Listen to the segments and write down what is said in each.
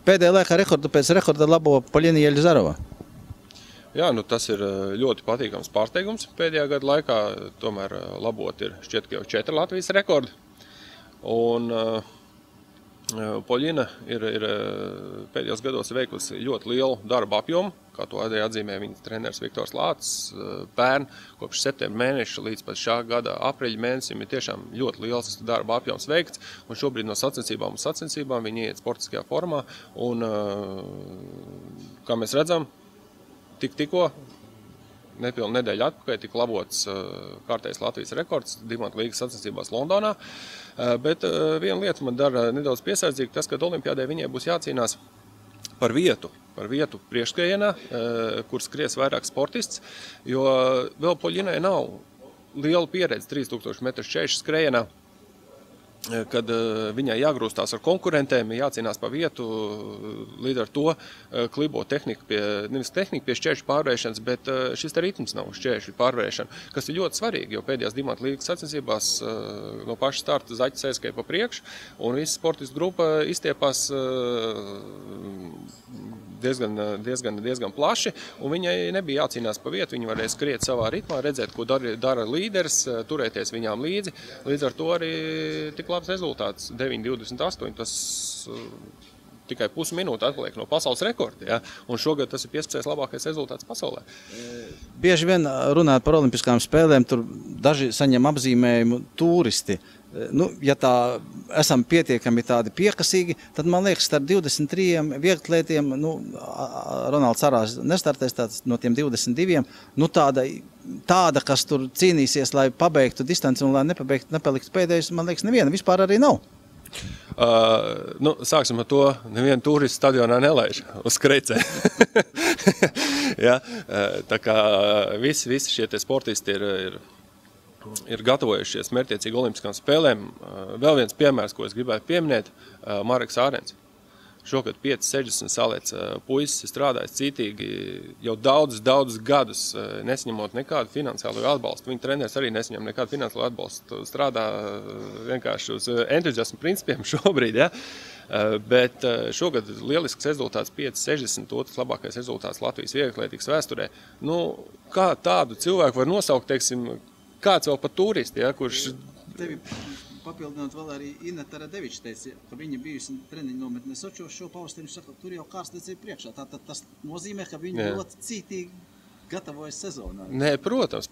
pēdējā laikā rekordu pēc rekorda labo Poļina Jeļzarova. Jā, nu tas ir ļoti patīkams pārsteigums pēdējā gada laikā. Tomēr labot ir šķiet, ka jau 4 Latvijas rekordi. Un Poļina ir pēdējos gados veikusi ļoti lielu darba apjomu, kā to arī atzīmē viņas treneris Viktors Lācis. Pērn kopš septembra mēneša līdz pat šā gada apriļa mēnesim ir tiešām ļoti liels darba apjoms veikts, un šobrīd no sacensībām uz sacensībām viņi iet sportiskajā formā, un, kā mēs redzam, tikko nepilnu nedēļu atpakaļ tika labots kārtējs Latvijas rekords Dimantu līgas sacensībās Londonā. Bet viena lieta man dara nedaudz piesardzīgi, tas, ka olimpiādē viņai būs jācīnās par vietu priekšskrienā, kur skries vairāk sportists, jo vēl Poļinai nav liela pieredze 3000 metru šķēršu skrējienā, kad viņai jāgrūstās ar konkurentēm, jācīnās pa vietu, līdz ar to klibo nevis tehnika pie šķēršu pārvēršanas, bet šis ritms nav šķēršu pārvēršana, kas ir ļoti svarīgi, jo pēdējās Dimantu līgas sacensībās no paša starta zaķis aizskrēja pa priekšu, un visa sportistu grupa izstiepās diezgan plaši, un viņai nebija jācīnās pa vietu, viņa varēja skriet savā ritmā, redzēt, ko dara līderis, turēties viņām līdzi. Līdz ar to arī tik labs rezultāts 9.28, tas tikai pusminūte atpaliek no pasaules rekorda, ja? Un šogad tas ir 15. labākais rezultāts pasaulē. Bieži vien runāt par olimpiskām spēlēm, tur daži saņem apzīmējumu turisti. Nu, ja tā esam pietiekami tādi piekasīgi, tad man liekas, starp 23 vieglatlētiem, Ronalds Arās nestartēs no tiem 22, tāda, kas tur cīnīsies, lai pabeigtu distanci un lai nepaliktu pēdējais, man liekas, neviena vispār arī nav. Sāksim ar to, nevienu turistu stadionā nelaiž uz skrecē. Ja? Tā kā visi šie te sportisti ir gatavojušies mērķtiecīgi olimpiskām spēlēm. Vēl viens piemērs, ko es gribētu pieminēt, Mareks Ārens. Šogad 5-60 salēc puisis strādājis cītīgi jau daudzus gadus, nesaņemot nekādu finansiālu atbalstu. Viņa treneris arī nesaņem nekādu finansiālu atbalstu. Strādā vienkārši uz entuziasmu principiem šobrīd, ja? Bet šogad lielisks rezultāts 5-60, otrs labākais rezultāts Latvijas vieglatlētikas vēsturē. Kā tādu cilvēku var nosaukt, teiksim, kāds vēl pat turisti, ja, kurš... Tevi papildināt vēl arī Ineta Radevičs teica, ka viņa bijusi treniņu nometnē Sočos, šo pavasarī saka, tur jau kārstnieci ir priekšā. Tātad tas nozīmē, ka viņi ļoti cītīgi gatavojas sezonā. Nē, protams,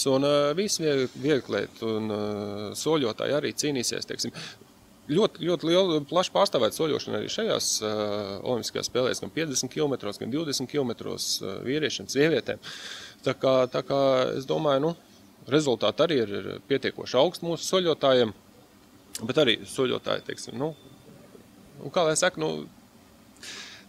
un visi vieglatlēti un soļotāji arī cīnīsies, teiksim. Ļoti liela, plaši pārstāvēt soļošana arī šajās olimpiskajās spēlēs, gan 50 km, gan 20 km vīriešiem, sievietēm. Tā kā es domāju, rezultāti arī ir pietiekoši augsti mūsu soļotājiem, bet arī soļotāji, teiksim, kā lai saka,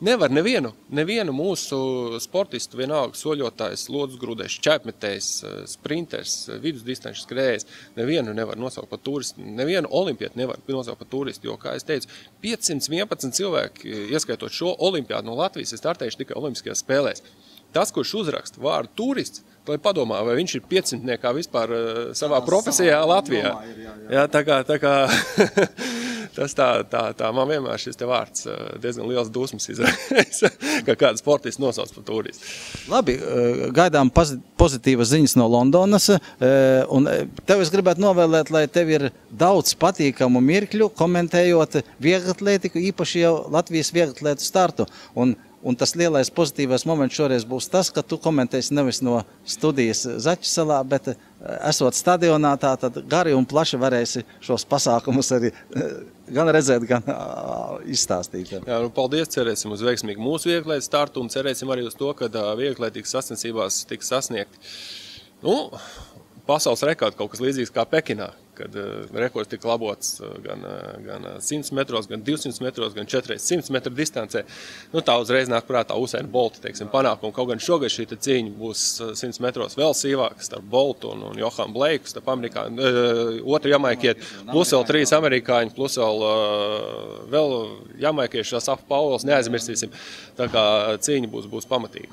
nevar nevienu mūsu sportistu, vienalga soļotājs, lodzgrūdējs, čēpmetējs, sprinters, vidusdistanču skrējējs, nevienu nevar nosaukt par turistu, nevienu olimpiātu nevar nosaukt par turistu, jo, kā es teicu, 511 cilvēki, ieskaitot šo olimpiādu no Latvijas, ir startējuši tikai olimpiskajās spēlēs. Tas, kurš uzraksta vārdu turists, lai padomā, vai viņš ir 500 vispār savā profesijā Latvijā. Jā, tā kā tas tā man vienmēr šis te vārds diezgan liels dusmas izraisa, ka kāds sportists nosauc par turistu. Labi, gaidām pozitīvas ziņas no Londonas, un tev es gribētu novēlēt, lai tev ir daudz patīkamu mirkļu, komentējot vieglatlētiku, īpaši jau Latvijas vieglatlētu startu. Un tas lielais pozitīvais moments šoreiz būs tas, ka tu komentēsi nevis no studijas Zaķu salā, bet esot stadionā, tad gari un plaši varēsi šos pasākumus arī gan redzēt, gan izstāstīt. Jā, paldies, cerēsim uz veiksmīgu mūsu vieglatlētu startu un cerēsim arī uz to, ka vieglatlētikas sacensībās tiks sasniegt pasaules rekords, kaut kas līdzīgs kā Pekinā, kad rekords tika labots gan 100 metros, gan 200 metros, gan 4x100 metru distancē. Tā uzreiz nāk prātā Usaina Bolta, teiksim, panākumu. Kaut gan šogad šī cīņa būs 100 metros vēl sīvāka starp Boltu un Johanu Bleiku, starp otru jamaikieti, plus vēl 3 amerikāņi, plus vēl jamaikieši Asafa Pauls, neaizmirstīsim. Tā kā cīņa būs pamatīga.